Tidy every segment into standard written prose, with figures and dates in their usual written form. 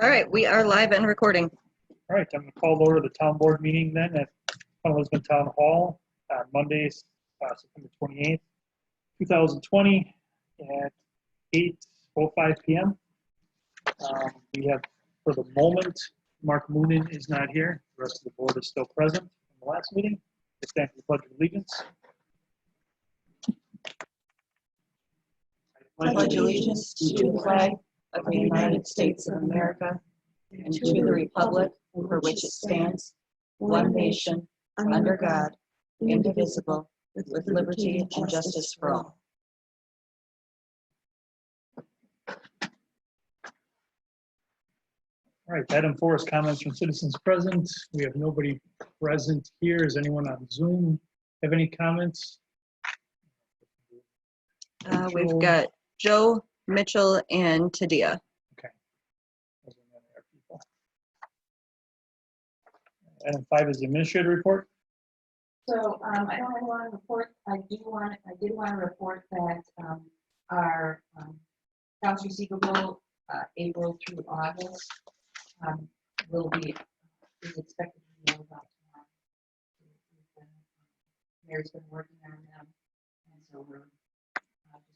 All right, we are live and recording. All right, I'm going to call to order the town board meeting then at Elizabeth Town Hall on Monday, September 28th, 2020 at 8:05 p.m. We have, for the moment, Mark Moonen is not here. The rest of the board is still present from the last meeting. I stand for the Pledge of Allegiance. I pledge allegiance to the flag of the United States of America and to the republic for which it stands, one nation, under God, indivisible, with liberty and justice for all. All right, item 4 is comments from citizens present. We have nobody present here. Is anyone on Zoom have any comments? We've got Joe, Mitchell, and Tadia. Okay. Those are none of our people. Item 5 is the administrator report. So I don't really want to report. I did want to report that our accounts receivable April through August is expected to be about tomorrow. Mary's been working on them, and so we're just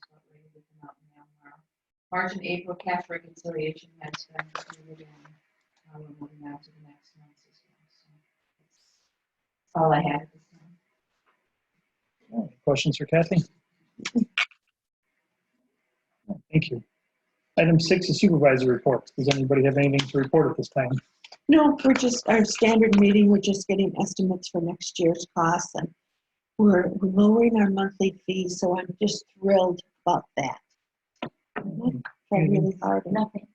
about ready to get them out now tomorrow. March and April cash reconciliation has been completed, and we're moving on to the next month as well. So that's all I have at this time. Any questions for Kathy? Thank you. Item 6 is supervisor reports. Does anybody have anything to report at this time? No, we're just, our standard meeting, we're just getting estimates for next year's costs, and we're lowering our monthly fees, so I'm just thrilled about that. Trying really hard. Nothing.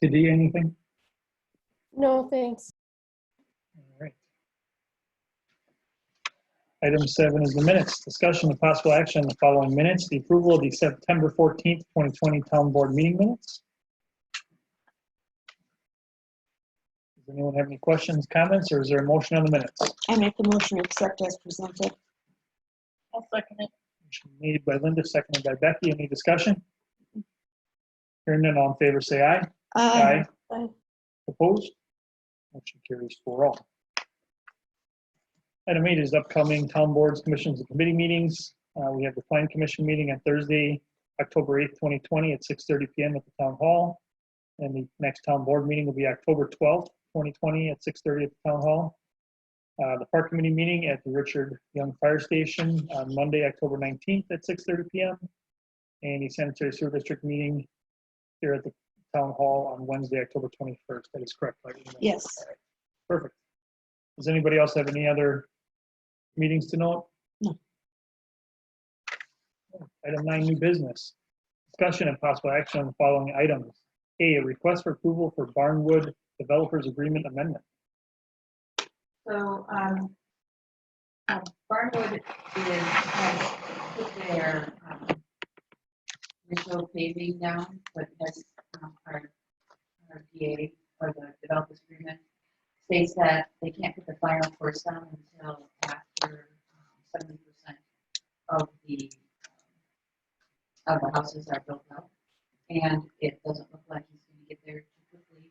Today, anything? No, thanks. All right. Item 7 is the minutes. Discussion of possible action on the following minutes. The approval of the September 14th, 2020 town board meeting minutes. Does anyone have any questions, comments, or is there a motion on the minutes? I make the motion to accept as presented. I'll second it. Motion made by Linda, seconded by Becky. Any discussion? Hearing none, all in favor say aye. Aye. Aye. Opposed? Motion carries 4-0. Item 8 is upcoming town boards, commissions, and committee meetings. We have the Plan Commission meeting on Thursday, October 8th, 2020 at 6:30 p.m. at the town hall. And the next town board meeting will be October 12th, 2020 at 6:30 at the town hall. The park committee meeting at the Richard Young Fire Station on Monday, October 19th at 6:30 p.m. And the sanitary sewer district meeting here at the town hall on Wednesday, October 21st. That is correct, right? Yes. All right. Perfect. Does anybody else have any other meetings to note? No. Item 9, new business. Discussion and possible action on the following items. A request for approval for Barnwood Developers Agreement Amendment. So Barnwood has put their initial paving down, but has our PA or the developers agreement states that they can't put the final course down until after 70% of the houses are built out, and it doesn't look like he's going to get there too quickly.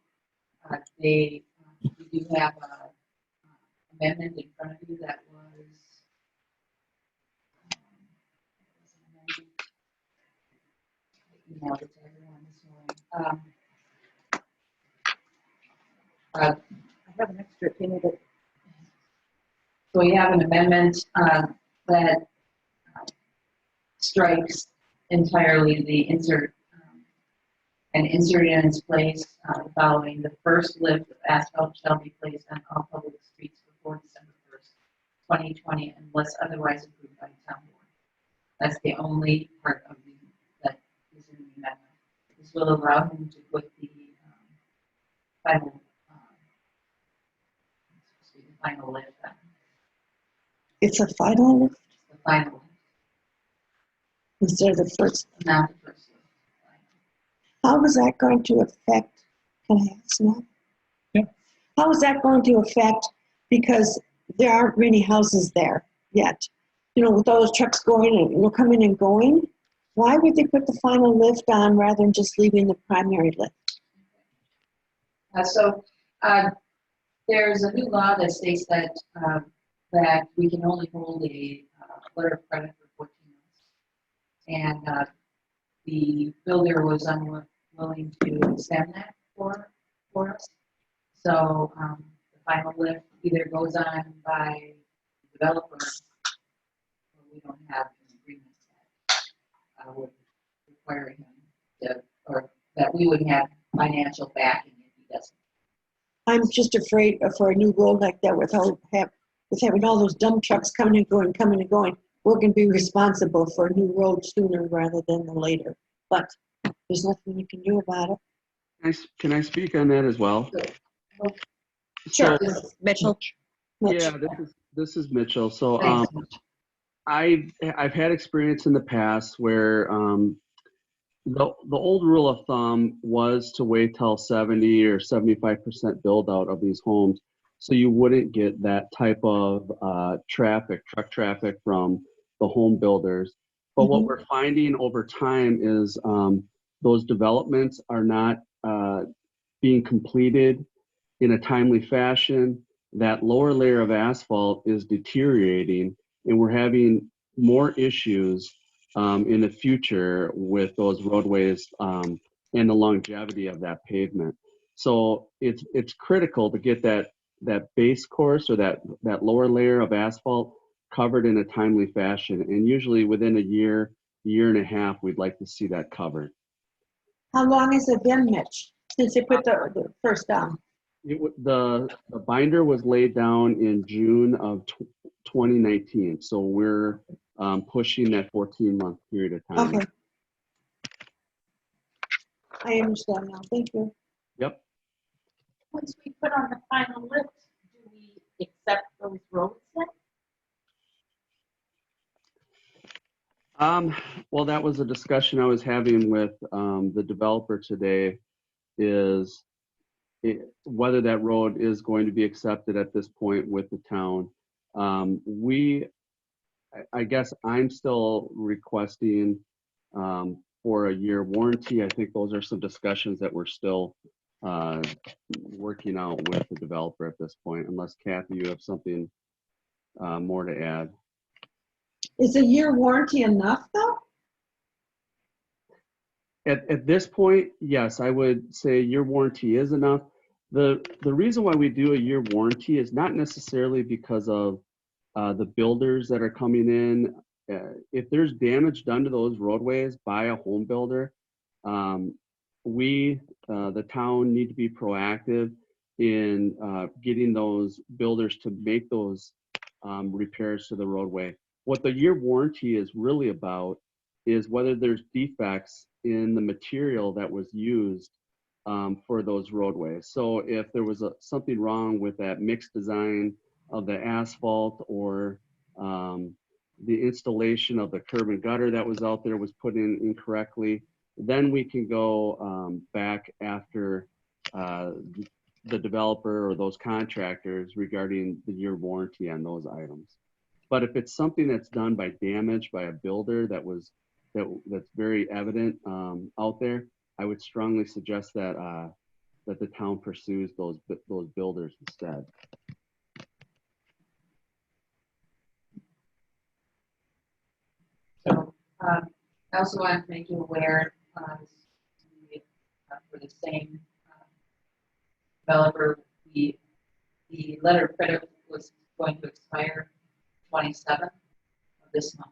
We do have a amendment in front of you that was emailed it to everyone this morning. I have an extra if you need it. So we have an amendment that strikes entirely the insert and insert in its place following the first lift of asphalt shall be placed on all public streets before December 1st, 2020, unless otherwise approved by the town board. That's the only part of that is in the amendment. This will allow him to put the final lift on. It's a final lift The final lift, instead of the first. not the first lift. How is that going to affect, can I ask now? Yeah. How is that going to affect, because there aren't many houses there yet. You know, with all those trucks going and coming and going, why would they put the final lift on rather than just leaving the primary lift? There's a new law that states that, that we can only hold a letter of credit for 14 months. And the builder was unwilling to extend that for us. So the final lift either goes on by the developer, or we don't have an agreement that would require him to, or that we would have financial backing if he doesn't. I'm just afraid for a new road like that with having all those dump trucks coming and going. We're going to be responsible for a new road sooner rather than the later. But there's nothing you can do about it. Can I speak on that as well? Sure. So, Mitchell? Mitch. yeah, this is Mitchell. So Thanks. I've had experience in the past where the old rule of thumb was to wait till 70 or 75% build out of these homes, so you wouldn't get that type of truck traffic from the home builders. But what we're finding over time is those developments are not being completed in a timely fashion. That lower layer of asphalt is deteriorating, and we're having more issues in the future with those roadways and the longevity of that pavement. So it's critical to get that base course or that lower layer of asphalt covered in a timely fashion. And usually within a year and a half, we'd like to see that covered. How long has it been, Mitch, since they put the first down? The binder was laid down in June of 2019. So we're pushing that 14-month period of time. Okay. I understand now. Thank you. Yep. Once we put on the final lift, do we accept those roads then? Well, that was a discussion I was having with the developer today, is whether that road is going to be accepted at this point with the town. I guess I'm still requesting for a year warranty. I think those are some discussions that we're still working out with the developer at this point, unless Kathy, you have something more to add. Is a year warranty enough though? At this point, yes, I would say year warranty is enough. The reason why we do a year warranty is not necessarily because of the builders that are coming in. If there's damage done to those roadways by a home builder, we, the town, need to be proactive in getting those builders to make those repairs to the roadway. What the year warranty is really about is whether there's defects in the material that was used for those roadways. So if there was something wrong with that mixed design of the asphalt, or the installation of the curb and gutter that was out there was put in incorrectly, then we can go back after the developer or those contractors regarding the year warranty on those items. But if it's something that's done by damage by a builder that's very evident out there, I would strongly suggest that that the town pursues those builders instead. So I also want to make you aware for the same developer, the letter of credit was going to expire 27th of this month.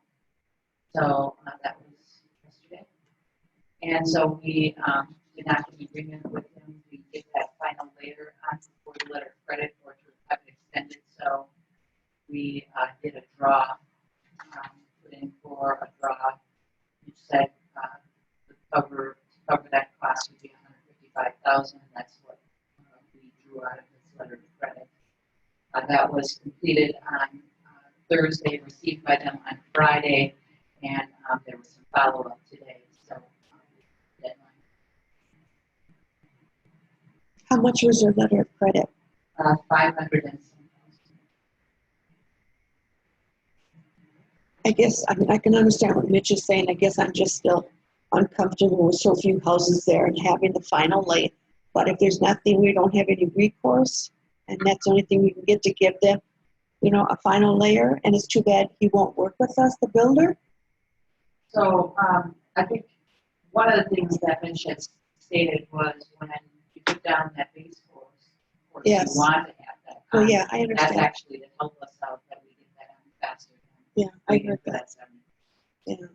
So that was yesterday. And so we did not have an agreement with him to get that final later on before the letter of credit or to have it extended. So we did a draw, put in for a draw, which said to cover that cost would be $155,000. That's what we drew out of this letter of credit. That was completed on Thursday, received by them on Friday, and there was some follow-up today. So deadline. How much was your letter of credit? 500 and some. I guess I can understand what Mitch is saying. I guess I'm just still uncomfortable with so few houses there and having the final But if there's nothing, we don't have any recourse, and that's the only thing we can get to give them, a final layer. And it's too bad he won't work with us, the builder. So, I think one of the things that Mitch had stated was when you put down that base course, of course, you Yes. want to have that. Oh, yeah, I That's understand. actually to help us out, that we get that on faster. Yeah, I Waiting heard for that. 70. Yeah.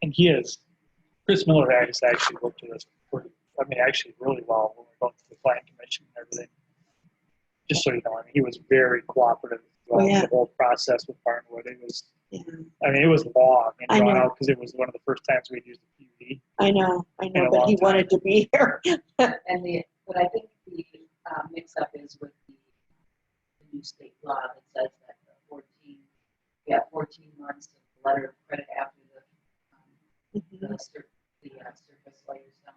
And Chris Miller has actually worked with us actually really well when we went to the planning commission and everything. Just so you know, he was very cooperative throughout yeah. the whole process with Barnwood. It was Yeah. it was long and I drawn know. out because it was one of the first times we'd used the PUD. I know, In a but he long wanted to be here. But I think the mix-up is with the new state law that says that you have 14 months of letter of credit after the surface layers down.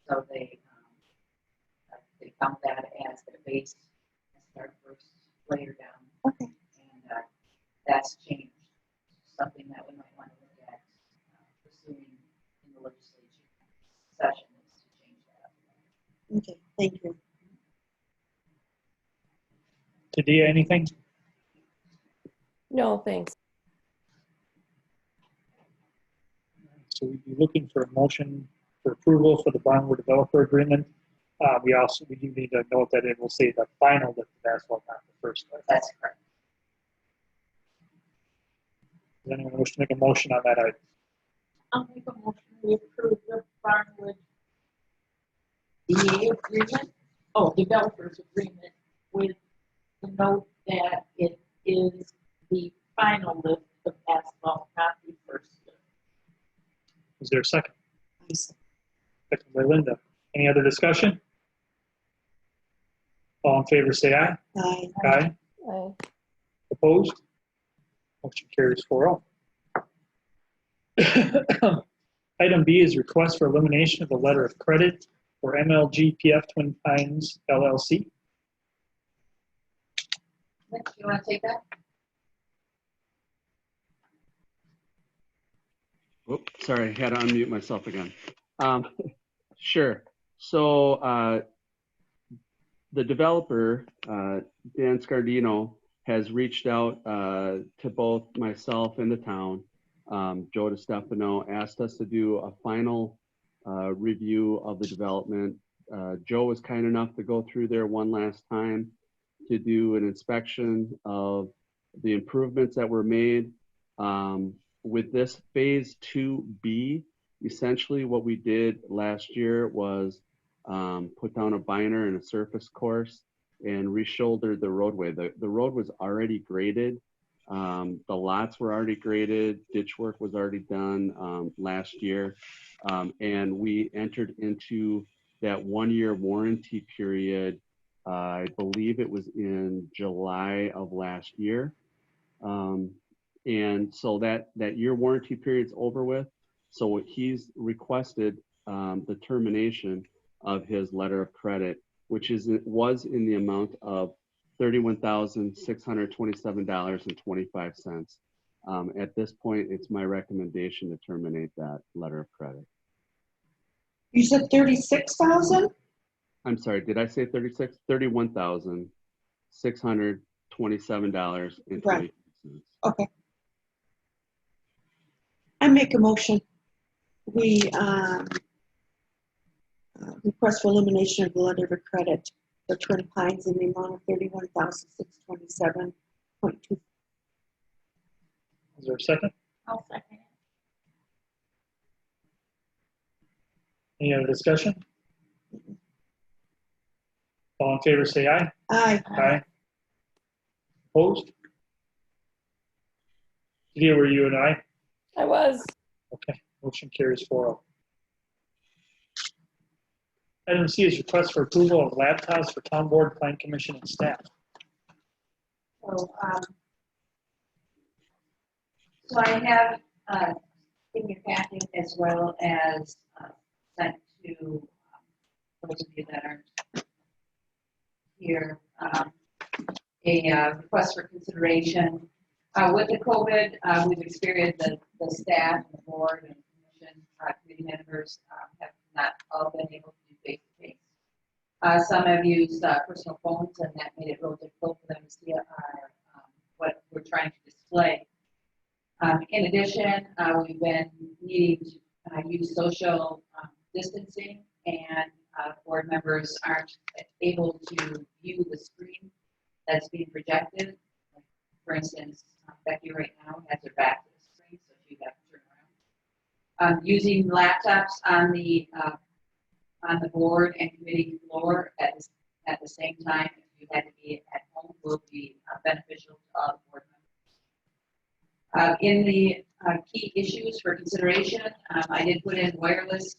So they count that as their base, as their first layer down. Okay. And that's changed. Something that we might want to look at pursuing in the legislature session is to change that. Okay, thank you. Tadia, anything? No, thanks. So we'd be looking for a motion for approval for the Barnwood Developer Agreement. We do need to note that it will say the final lift of asphalt, not the first lift. That's correct. Does anyone wish to make a motion on that item? I'll make a motion to approve the Barnwood DA agreement, developers agreement with the note that it is the final lift of asphalt, not the first lift. Is there a second? Second by Linda. Any other discussion? All in favor, say aye. Aye. Aye. Aye. Opposed? Motion carries 4-0. Item B is request for elimination of the letter of credit for MLGPF Twin Pines LLC. Mitch, you want to take that? Oops, sorry, I had to unmute myself again. Sure. So the developer, Dan Scardino, has reached out to both myself and the town. Joe DiStefano asked us to do a final review of the development. Joe was kind enough to go through there one last time to do an inspection of the improvements that were made. With this phase 2B, essentially what we did last year was put down a binder and a surface course and re-shouldered the roadway. The road was already graded. The lots were already graded. Ditch work was already done last year. And we entered into that 1-year warranty period. I believe it was in July of last year. And so that year warranty period's over with. So he's requested the termination of his letter of credit, which was in the amount of $31,627.25. At this point, it's my recommendation to terminate that letter of credit. You said 36,000? I'm sorry, did I say 36? $31,627.25. Right. Okay. I make a motion. We request for elimination of the letter of credit for Twin Pines in the amount of $31,627.2. Is there a second? I'll second it. Any other discussion? All in favor, say aye. Aye. Aye. Opposed? Tadia, were you an aye? I was. Okay, motion carries 4-0. Item C is request for approval of laptops for town board, plan commission, and staff. So, so I have in your packet as well as sent to those of you that aren't here, a request for consideration. With the COVID, we've experienced the staff and the board and commission committee members have not all been able to do face-to-face Some have used personal phones, and that made it real difficult for them to see what we're trying to display. In addition, we've been needing to use social distancing, and board members aren't able to view the screen that's being projected. For instance, Becky right now has her back to the screen, so she has to turn around. Using laptops on the board and committee floor at the same time, if you had to be at home, will be beneficial to all the board members. In the key issues for consideration, I did put in wireless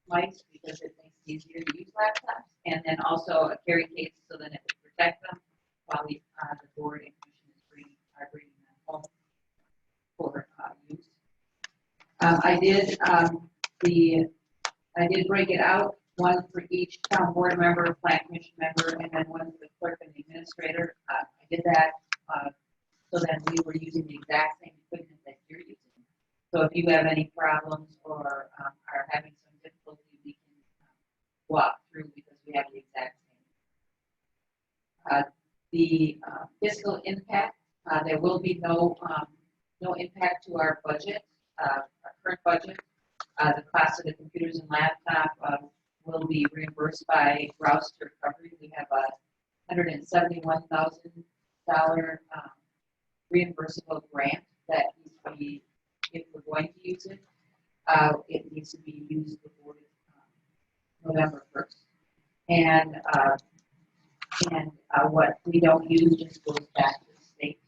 mics because it makes it easier to use laptops, and then also a carry case so that it would protect them while the board and commission are bringing them home for use. I did break it out, one for each town board member, plan commission member, and then one for the clerk and the administrator. I did that so that we were using the exact same equipment that you're using. So if you have any problems or are having some difficulty, we can walk through because we have the exact same. The fiscal impact, there will be no impact to our budget, our current budget. The cost of the computers and laptop will be reimbursed by Rouse to Recovery. We have a $171,000 reimbursable grant that needs to be, if we're going to use it, it needs to be used before November 1st. And what we don't use just goes back to the state.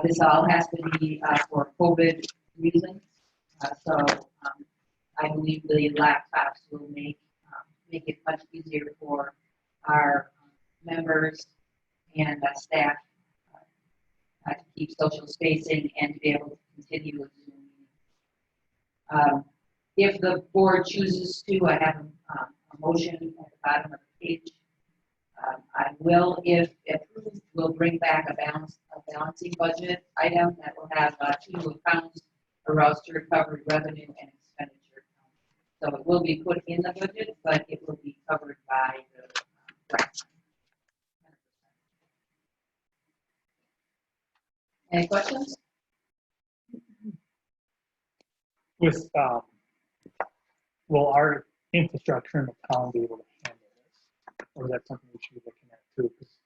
This all has to be for COVID reasons. So I believe the laptops will make it much easier for our members and staff to keep social spacing and to be able to continue with Zoom. If the board chooses to, I have a motion at the bottom of the page. I will, if approved, will bring back a balancing budget item that will have two new accounts, a Rouse to Recovery revenue and expenditure account. So it will be put in the budget, but it will be covered by the grant. Any questions? With, will our infrastructure in the town be able to handle this? Or is that something we should be looking at too? 'Cause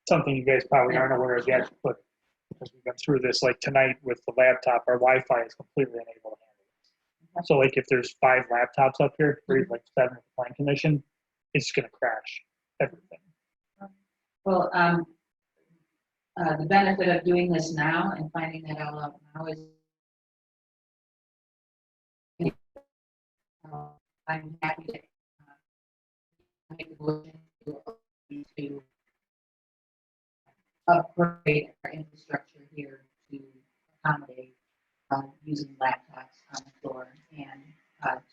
something you guys probably aren't aware of yet, but because we've been through this, like tonight with the laptop, our Wi-Fi is completely unable to handle this. So like if there's 5 laptops up here, or even like 7 with the plan commission, it's gonna crash everything. Well, the benefit of doing this now and finding that all out now is I'm happy to make the motion to upgrade our infrastructure here to accommodate using laptops on the floor and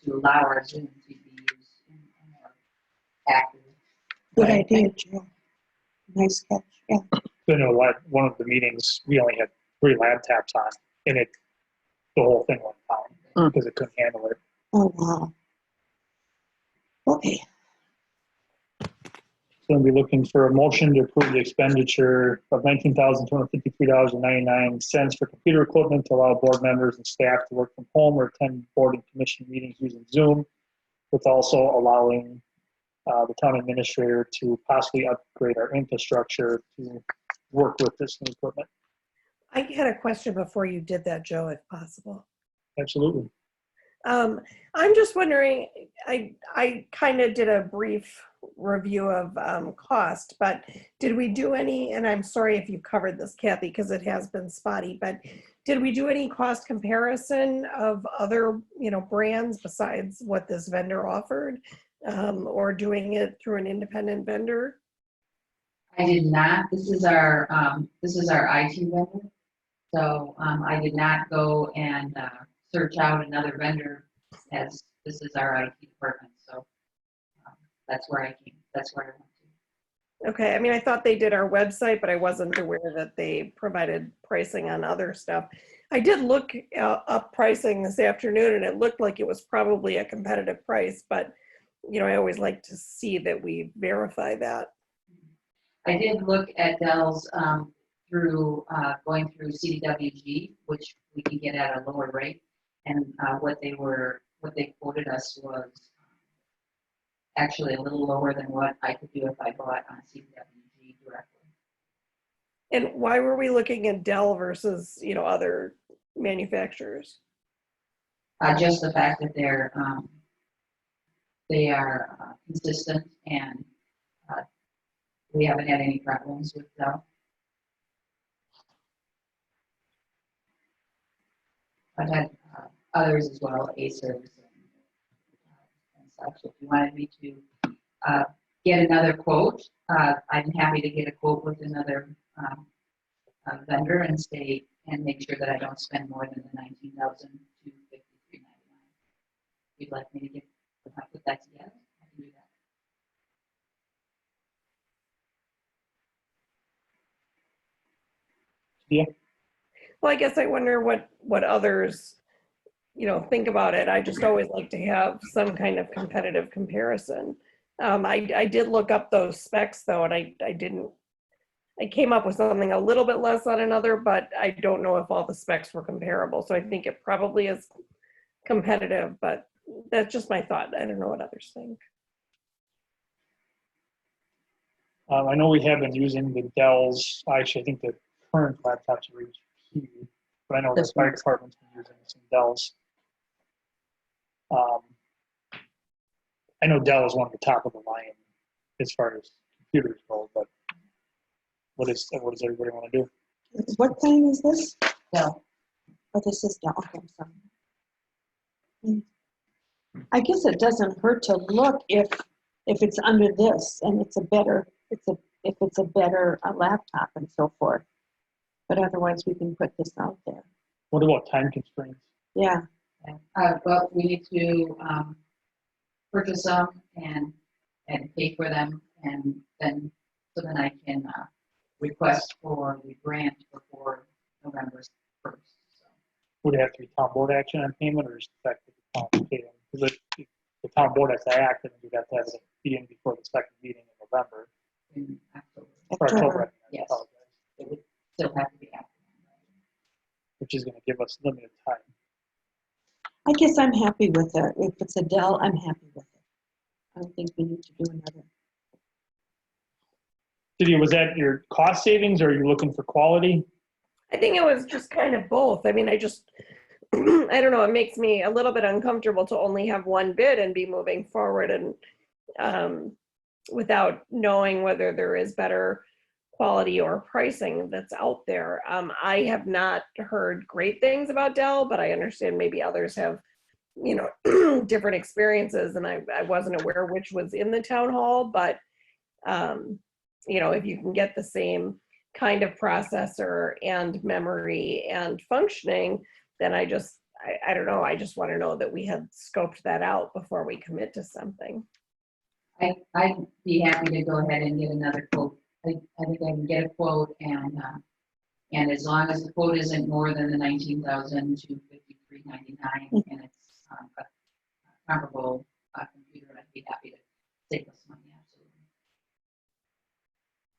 to allow our Zoom to be used in a more active Good way. idea, Joe. Nice catch, yeah. So, one of the meetings, we only had 3 laptops on, and the whole thing went down because it couldn't handle it. Oh, wow. Okay, So we'll be looking for a motion to approve the expenditure of $19,253.99 for computer equipment to allow board members and staff to work from home or attend board and commission meetings using Zoom, with also allowing the town administrator to possibly upgrade our infrastructure to work with this new equipment. I had a question before you did that, Joe, if possible. Absolutely. I'm just wondering, I kind of did a brief review of cost, but did we do any, and I'm sorry if you covered this, Kathy, because it has been spotty, but did we do any cost comparison of other, brands besides what this vendor offered, or doing it through an independent vendor? I did not. This is our IT vendor. So I did not go and search out another vendor, as this is our IT department. So that's where I went to. Okay, I mean, I thought they did our website, but I wasn't aware that they provided pricing on other stuff. I did look up pricing this afternoon, and it looked like it was probably a competitive price, but I always like to see that we verify that. I did look at Dell's through going through CDWG, which we can get at a lower rate, and what they quoted us was actually a little lower than what I could do if I bought on CDWG directly. And why were we looking at Dell versus, other manufacturers? Just the fact that they are consistent, and we haven't had any problems with Dell. I've had others as well, Acers and such. If you wanted me to get another quote, I'm happy to get a quote with another vendor and make sure that I don't spend more than the $19,253.99. If you'd like me to put that together, I can do that. Yeah. Well, I guess I wonder what others, think about it. I just always like to have some kind of competitive comparison. I did look up those specs though, and I came up with something a little bit less on another, but I don't know if all the specs were comparable. So I think it probably is competitive, but that's just my thought. I don't know what others think. I know we have been using the Dells. Actually, I think the current laptops are HP, but I know the fire department's been using some Dells. I know Dell is one of the top of the line as far as computers go, but what does everybody want to do? What thing is this? Dell. Oh, this is Dell. Okay, I'm sorry. I guess it doesn't hurt to look if it's under this and if it's a better laptop and so forth. But otherwise, we can put this out there. What about time constraints? Yeah. Well, we need to purchase them and pay for them, and then I can request for the grant before November 1st. So. Would it have to be town board action on payment, or just the fact that the town paid them? Because if the town board has to act, then we'd have to have it be in before the second meeting in November. In October. Or October, I Yes. apologize. It would still have to be active. Which is going to give us limited time. I guess I'm happy with it. If it's a Dell, I'm happy with it. I don't think we need to do another. Lydia, was that your cost savings, or are you looking for quality? I think it was just kind of both. I mean, I don't know, it makes me a little bit uncomfortable to only have one bid and be moving forward and without knowing whether there is better quality or pricing that's out there. I have not heard great things about Dell, but I understand maybe others have, different experiences, and I wasn't aware which was in the town hall, but if you can get the same kind of processor and memory and functioning, then I don't know, I just want to know that we had scoped that out before we commit to something. I'd be happy to go ahead and get another quote. I think I can get a quote, and as long as the quote isn't more than the $19,253.99, and it's a comparable computer, I'd be happy to save us money. Absolutely.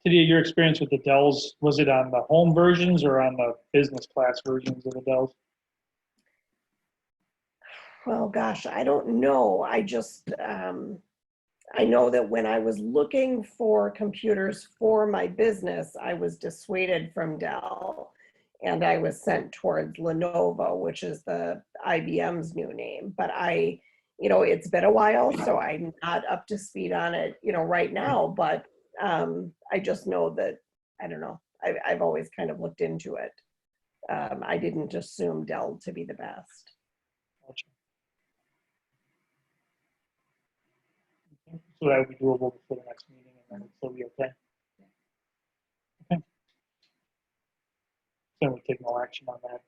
Lydia, your experience with the Dells, was it on the home versions or on the business class versions of the Dells? Well, gosh, I don't know. I just, I know that when I was looking for computers for my business, I was dissuaded from Dell and I was sent towards Lenovo, which is the IBM's new name. But it's been a while, so I'm not up to speed on it, right now. But I just know that, I don't know, I've always kind of looked into it. I didn't assume Dell to be the best. Gotcha. Okay. So that would be doable before the next meeting, and then it'll still be okay? Okay. So we take no action on that.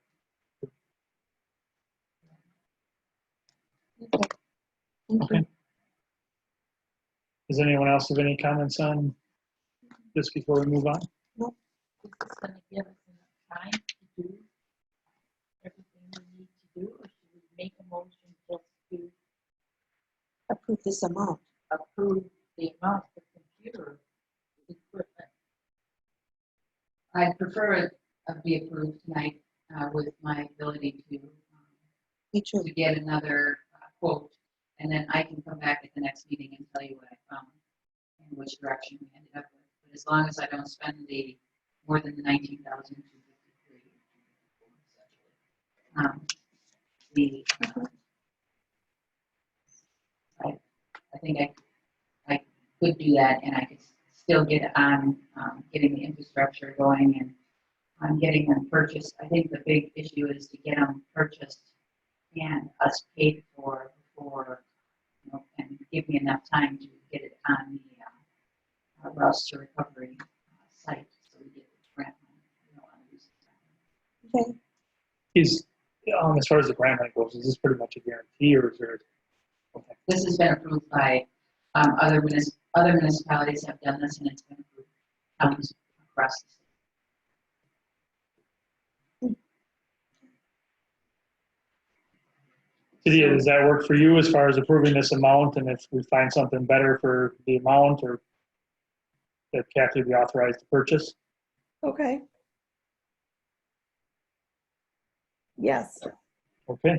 Okay. Does anyone else have any comments on this before we move on? Is this going to give us enough time to do everything we need to do, or should we make a motion just to approve this amount? approve the amount of computer equipment. I'd prefer it be approved tonight with my ability Me too. to get another quote, and then I can come back at the next meeting and tell you what I found and which direction we ended up with. But as long as I don't spend the more than the 19,253, I think I could do that, and I could still get on getting the infrastructure going and on getting them purchased. I think the big issue is to get them purchased and us paid for before, and give me enough time to get it on the routes to recovery site so we get the grant money. We don't want to lose the grant. Okay. Is, as far as the grant money goes, is this pretty much a guarantee or is there? Okay. This has been approved by other municipalities have done this, and it's been approved across the state. Cydia, does that work for you as far as approving this amount, and if we find something better for the amount, or that Kathy be authorized to purchase? Okay. Yes. Okay,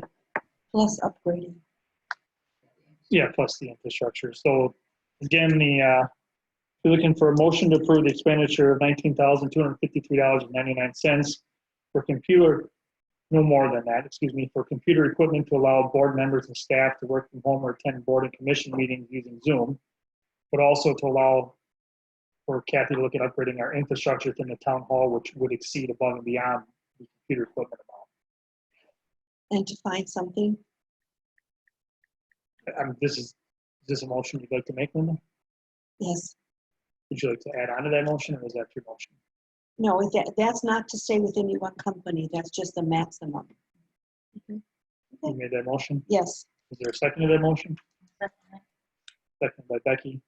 Plus upgrading. yeah, plus the infrastructure. So again, you're looking for a motion to approve the expenditure of $19,253.99 for computer, no more than that, excuse me, for computer equipment to allow board members and staff to work from home or attend board and commission meetings using Zoom, but also to allow for Kathy to look at upgrading our infrastructure within the town hall, which would exceed above and beyond the computer equipment amount. And to find something. Is this a motion you'd like to make, Linda? Yes. Would you like to add on to that motion, or is that your motion? No, that's not to stay with any one company. That's just the maximum. You made that motion? Yes. Is there a second to that motion? Second by Becky.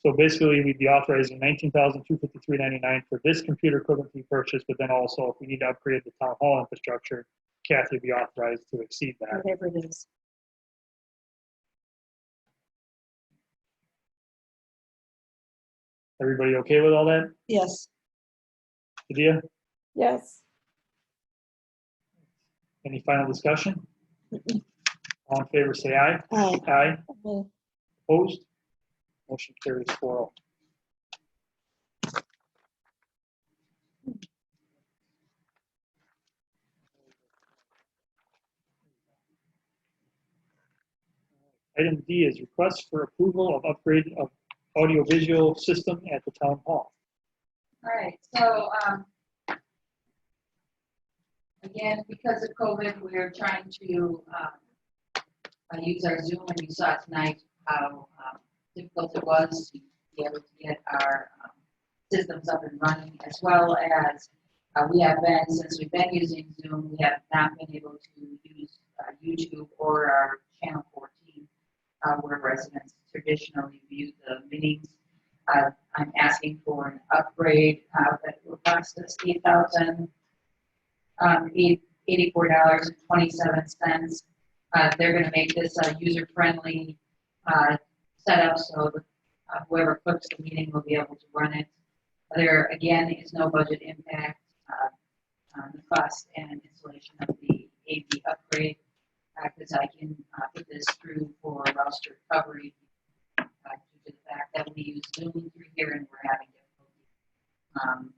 So basically, we'd be authorizing $19,253.99 for this computer equipment to be purchased, but then also if we need to upgrade the town hall infrastructure, Kathy would be authorized to exceed that. Whatever it is. Everybody okay with all that? Yes. Cydia, Yes. any final discussion? All in favor, say aye. Aye. Aye. Okay. Opposed? Motion carries 4-0. Item D is request for approval of upgrade of audiovisual system at the town hall. All right, so again, because of COVID, we're trying to use our Zoom, and you saw tonight how difficult it was to be able to get our systems up and running, as well as we have been, since we've been using Zoom, we have not been able to use YouTube or our channel 14, where residents traditionally view the meetings. I'm asking for an upgrade that will cost us $8,084.27. They're going to make this a user-friendly setup, so that, whoever clicks the meeting will be able to run it. There, again, is no budget impact on the cost and installation of the AV upgrade, because I can put this through for routes to recovery due to the fact that we use Zoom through here and we're having difficulty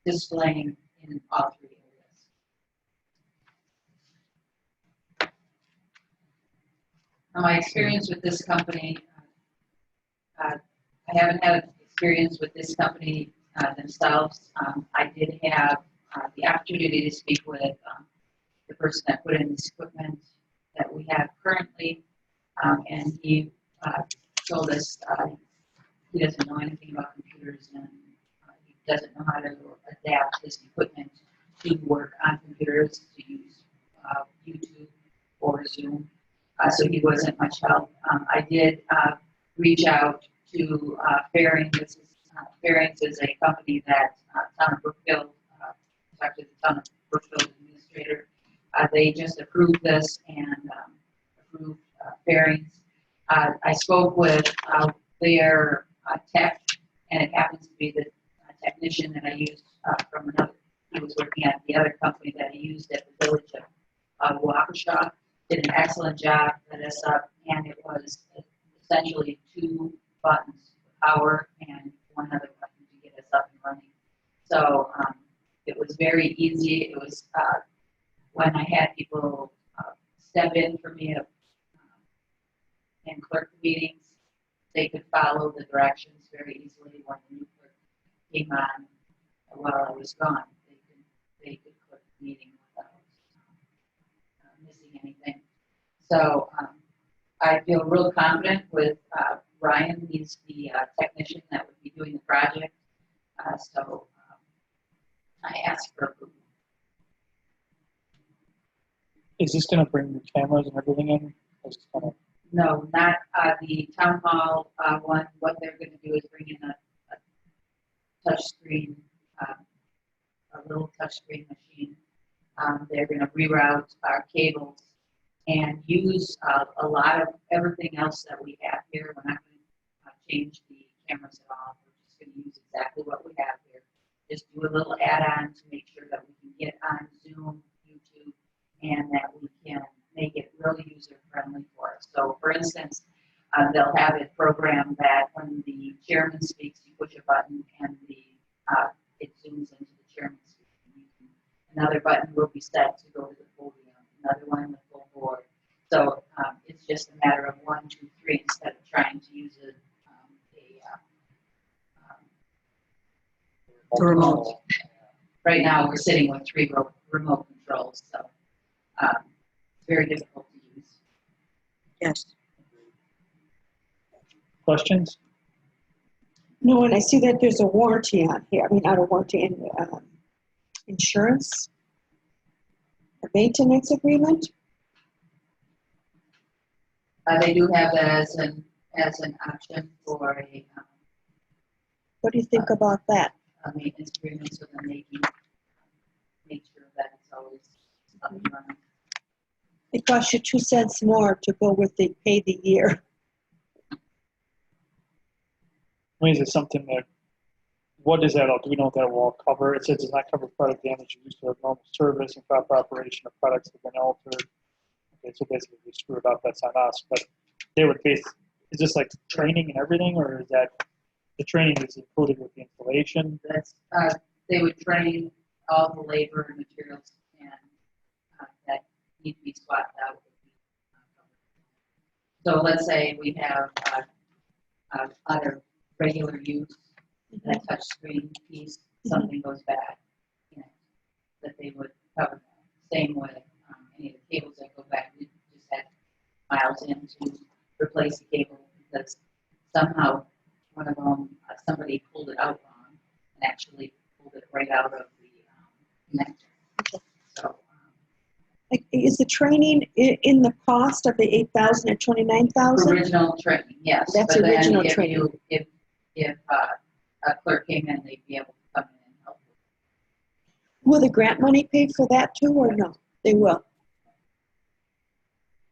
displaying in all three areas. Now, my experience with this company, I haven't had experience with this company themselves. I did have the opportunity to speak with the person that put in this equipment that we have currently, and he told us he doesn't know anything about computers, and he doesn't know how to adapt his equipment to work on computers, to use YouTube or Zoom, so he wasn't much help. I did reach out to Fairings. Fairings is a company that Town of Brookfield, talked to the Town of Brookfield administrator. They just approved this and improved fairings. I spoke with their tech, and it happens to be the technician that I used from another, he was working at the other company that I used at the village of Waukesha. Did an excellent job, set us up, and it was essentially 2 buttons, power and one other button to get us up and running. So it was very easy. It was when I had people step in for me in clerk meetings, they could follow the directions very easily. When the new clerk came on while I was gone, they could clerk the meeting without missing anything. So I feel real confident with Ryan. He's the technician that would be doing the project. So I asked for approval. Is this gonna bring the cameras and everything in? Or is it gonna- No, not the town hall one. What they're going to do is bring in a touch screen, a little touch screen machine. They're going to reroute our cables and use a lot of everything else that we have here. We're not going to change the cameras at all. We're just going to use exactly what we have here. Just do a little add-on to make sure that we can get on Zoom, YouTube, and that we can make it really user-friendly for us. So, for instance, they'll have it programmed that when the chairman speaks, you push a button and it zooms into the chairman speaking. Another button will be set to go to the podium, another one the full board. So it's just a matter of 1, 2, 3 instead of trying to use The remote. Right now, we're sitting with 3 remote controls, so it's very difficult to use. Yes. Questions? No, and I see that there's a warranty on here. I mean, not a warranty, in insurance, a maintenance agreement. They do have that as an option for a What do you think about that? maintenance agreement, so then they can make sure that it's always up and running. It costs you 2 cents more to go with the pay the year. I mean, is it something that, what does that all, do we know what that will all cover? It says does not cover product damage used for normal service and proper operation of products that have been altered. Okay, so basically we screwed up, that's on us, but they would is this like training and everything, or is that the training is included with the installation? That's they would train all the labor and materials and that need to be swapped out. Would be covered. So let's say we have other regular use, that touch screen piece, something goes bad, that they would cover that. Same with any of the cables that go back. We just had miles in to replace the cable because somehow one of them, somebody pulled it out wrong and actually pulled it right out of the connector. So Like, is the training in the cost of the 8,000 or 29,000? original training, yes. That's But then original if training. if a clerk came in, they'd be able to come in and help. Will the grant money pay for that too, or no? They will.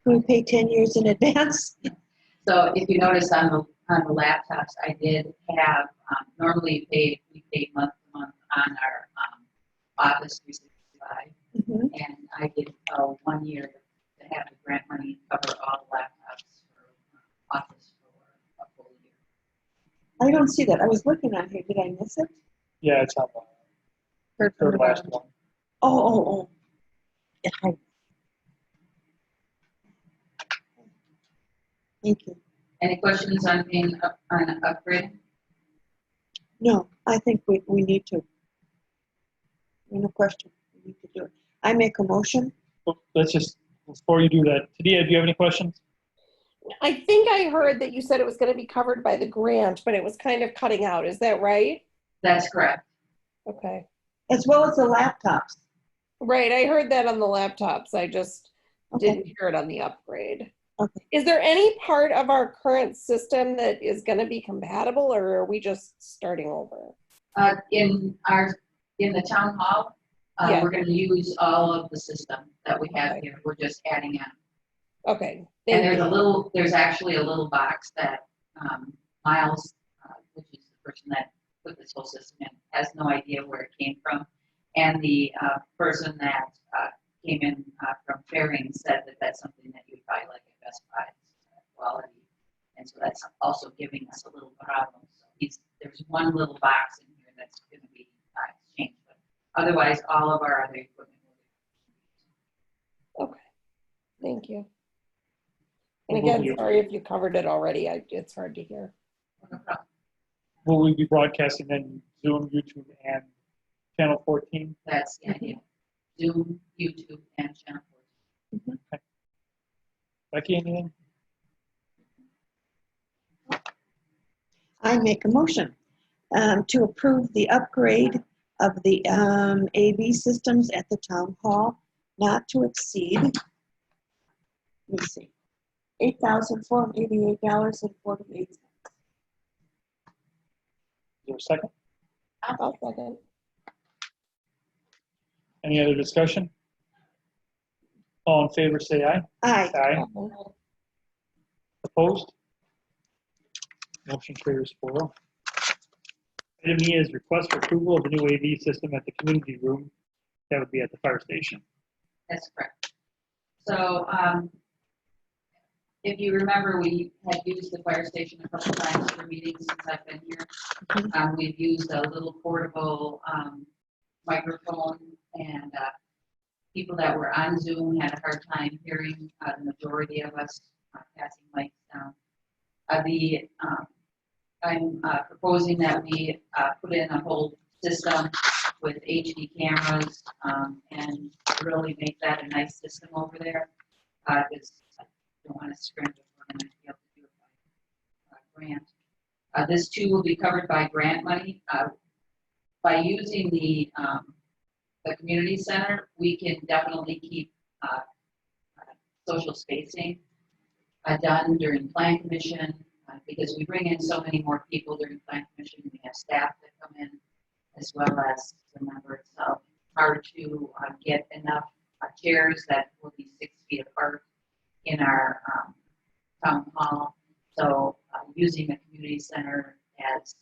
Can we pay 10 years in advance? So if you notice on the laptops, I did have normally we paid month to month on our Office 365, Mhm. and I did 1 year to have the grant money cover all the laptops for Office for a full year. I don't see that. I was looking on here. Did I miss it? Yeah, it's on the third last one. Oh. Yeah, thank you. Any questions on being on an upgrade? No, I think we need to. No question. We need to do it. I make a motion. Well, let's just, before you do that, Tadia, do you have any questions? I think I heard that you said it was going to be covered by the grant, but it was kind of cutting out. Is that right? That's correct. Okay. As well as the laptops. Right. I heard that on the laptops. I just Okay. didn't hear it on the upgrade. Okay. Is there any part of our current system that is going to be compatible, or are we just starting over? In the town hall, Yeah. we're going to use all of the system that we have Okay. here. We're just adding on. Okay. And thank you. there's actually a little box that Miles, which is the person that put this whole system in, has no idea where it came from. And the person that came in from Fairings said that that's something that you'd buy like at Best Buy quality. And so that's also giving us a little problem. So there's one little box in here that's going to be exchanged. But otherwise, all of our other equipment will be. Thank you. And again, sorry if you covered it already. It's hard to hear. No problem. Will we be broadcasting then Zoom, YouTube, and Channel 14? That's the idea. Zoom, YouTube, and Channel 14. Becky, anything? I make a motion to approve the upgrade of the AV systems at the town hall not to exceed, let me see, $8,488.48. Is there a second? I'll second. Any other discussion? All in favor, say aye. Aye. Aye. Opposed? Motion carries 4-0. Item E is request for approval of the new AV system at the community room. That would be at the fire station. That's correct. So if you remember, we had used the fire station a couple times for meetings since I've been here. We've used a little portable microphone, and people that were on Zoom had a hard time hearing the majority of us passing mics down. I'm proposing that we put in a whole system with HD cameras and really make that a nice system over there. Because I don't want to scrimp if we're going to be able to do it by grant. This too will be covered by grant money. By using the community center, we can definitely keep social spacing done during plan commission. Because we bring in so many more people during plan commission, we have staff that come in as well as the member itself. Hard to get enough chairs that will be 6 feet apart in our town hall. So using the community center as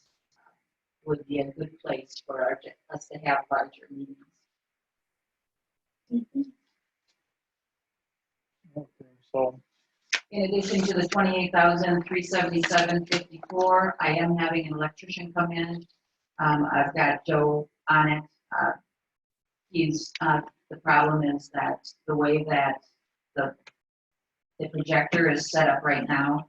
would be a good place for us to have larger meetings. Okay, so In addition to the $28,377.54, I am having an electrician come in. I've got Joe on it. The problem is that the way that the projector is set up right now,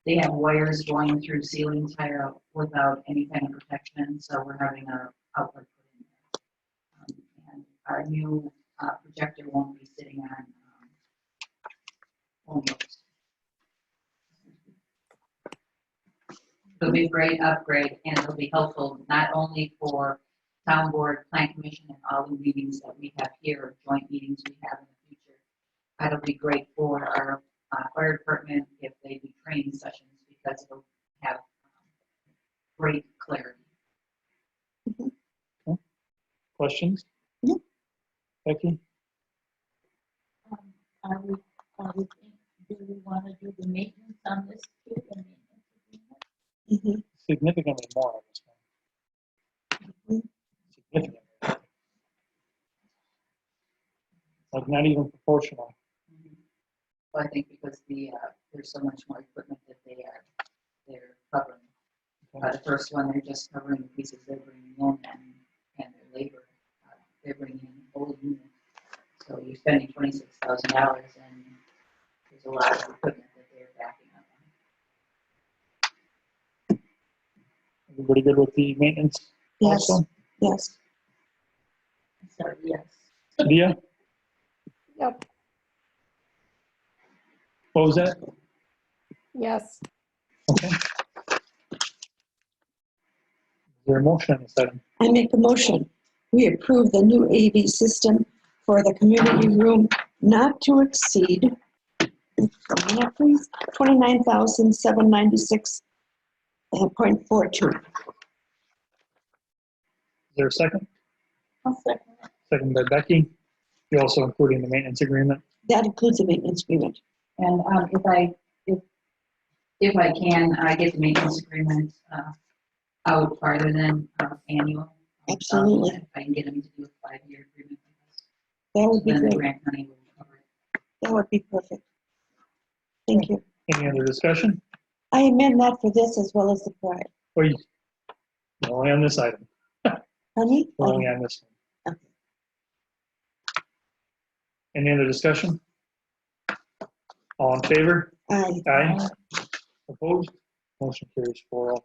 they have wires going through ceiling tile without any kind of protection, so we're having our outlet put in there. And our new projector won't be sitting on almost. It'll be a great upgrade, and it'll be helpful not only for town board, plan commission, and all the meetings that we have here, joint meetings we have in the future. It'll be great for our fire department if they do training sessions, because it'll have great clarity. questions? No. Becky? Do we want to do the maintenance on this too? The maintenance agreement? Mhm. Significantly more on this one. Significantly. Like not even proportional. Well, I think because there's so much more equipment that they're covering. The first one, they're just covering the pieces they're bringing in and their labor. They're bringing in the whole unit. So you're spending $26,000, and there's a lot of equipment that they're backing up on. Everybody good with the maintenance? Yes, Also? yes. So, yes. Leah, Yep. what was that? Yes. Okay. Is there a motion on this item? I make a motion. We approve the new AV system for the community room not to exceed, please, $29,796.42. Is there a second? I'll second it. Second by Becky. You're also including the maintenance agreement. That includes the maintenance agreement. And if I can, I get the maintenance agreement out farther than annual. Absolutely. If I can get them to do a 5-year agreement with us, That would be then the great. grant money will cover it. That would be perfect. Thank you. Any other discussion? I amend that for this as well as the prior. Or you- Only on this item, Honey? only on this one. Okay. Any other discussion? All in favor? Aye. Aye. Opposed? Motion carries 4-0.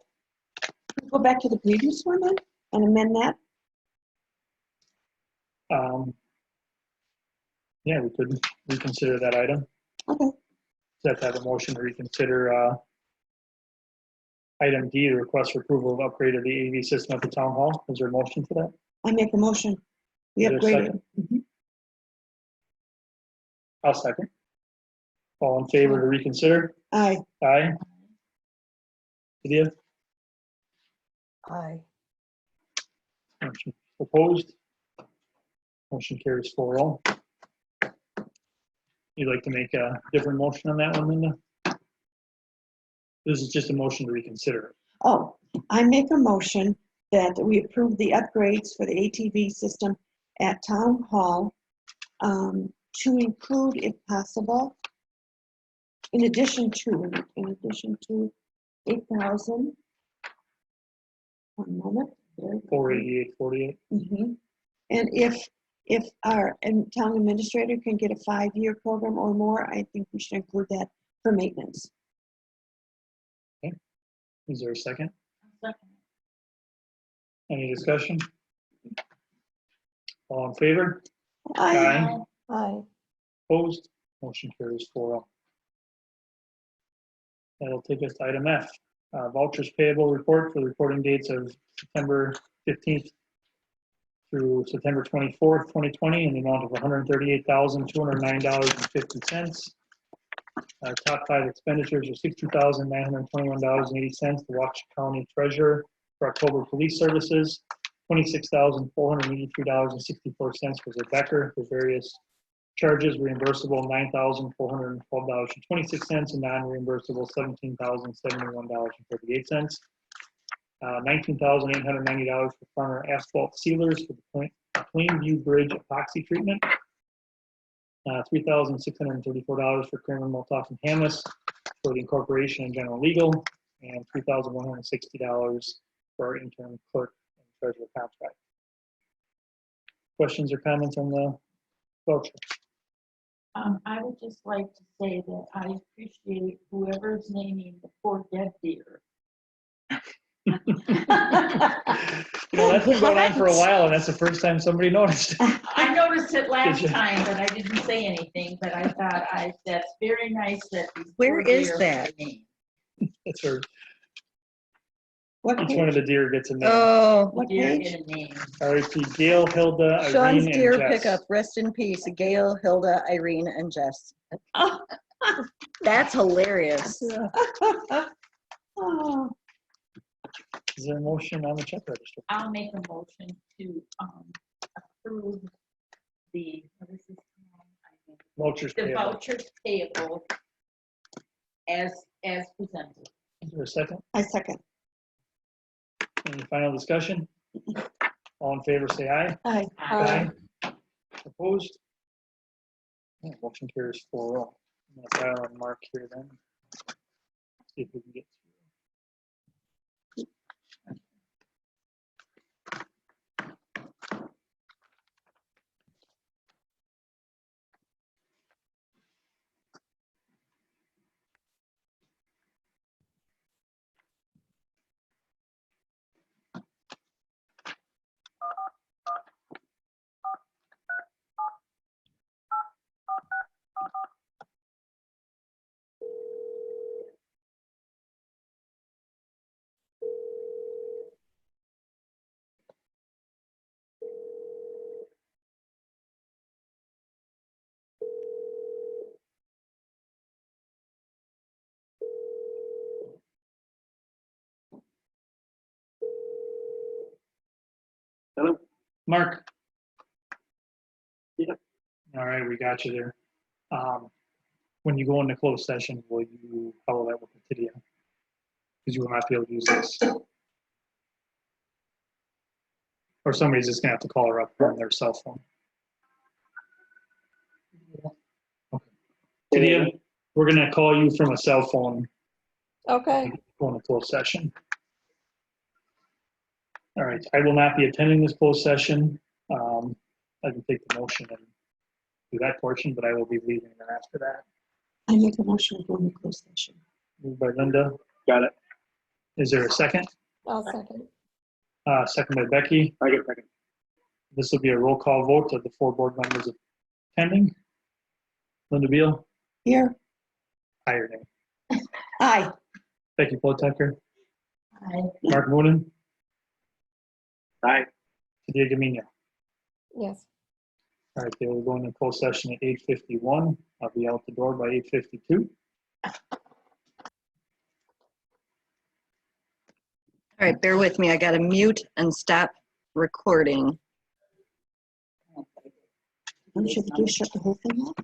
Go back to the previous one then and amend that. Yeah, we could reconsider that item. Okay. Set to have a motion to reconsider item D, the request for approval of upgrade of the AV system at the town hall. Is there a motion for that? I make a motion. We Is there a upgraded. second? Mhm. I'll second. All in favor to reconsider? Aye. Aye. Lydia? Aye. Motion opposed? Motion carries 4-0. You'd like to make a different motion on that one, Linda? This is just a motion to reconsider. Oh, I make a motion that we approve the upgrades for the ATV system at Town Hall to include, if possible, in addition to 8,000. One moment. 488.48. Mhm. And if our town administrator can get a 5-year program or more, I think we should include that for maintenance. Is there a second? Any discussion? All in favor? Aye. Aye. Opposed? Motion carries 4-0. That'll take us to item F, vouchers payable report for the reporting dates of September 15th through September 24th, 2020, in the amount of $138,209.50. Top 5 expenditures are $60,921.80. The Waukesha County Treasurer for October Police Services, $26,483.64 for Becker for various charges, reimbursable $9,412.26 and non-reimbursable $17,071.38. $19,890 for Farmer asphalt sealers for the Plainview Bridge epoxy treatment. $3,634 for Kramer, Moltoff, and Hamas for the incorporation and general legal, and $3,160 for our intern clerk and treasurer contract. Questions or comments on the voucher? I would just like to say that I appreciate whoever's naming the poor dead deer. That's been going on for a while, and that's the first time somebody noticed. I noticed it last you? time, but I didn't say anything, but I thought that's very nice that these Where poor is deer that? are named. That's her. What Each one of page? the deer gets a name. Oh, What Deer page? get a name. R.I.P. Gail, Hilda, Sean's Irene, deer and Jess. pickup. Rest in peace. Gail, Hilda, Irene, and Jess. That's hilarious. Oh, Is there a motion on the check register? I'll make a motion to approve the, what is this? Vouchers The payable. vouchers payable as presented. Is there a second? I second. Any final discussion? All in favor, say aye. Aye. Aye. Opposed? Yeah, motion carries 4-0. I'm gonna file and mark here then. See if we can get through. Hello? Mark? Yeah. All right, we got you there. when you go into closed session, how will that work with Tidia? Because you will not be able to use this. Or somebody's just gonna have to call her up on their cell phone. Tidia, we're gonna call you from a cell phone Okay, going to closed session. All right, I will not be attending this closed session. I can take the motion and do that portion, but I will be leaving then after that. I make a motion to go into closed session. Moved by Linda. Got it. Is there a second? I'll second. Second by Becky. I get second. This will be a roll call vote of the 4 board members attending. Linda Beal, Here, aye or nay. aye. Becky Potucker, Aye. Mark Moonen. Aye. Tidia Gamino. Yes. All right, they will go into closed session at 8:51. I'll be out the door by 8:52. All right, bear with me. I got to mute and stop recording. Don't you have to do shut the whole thing off?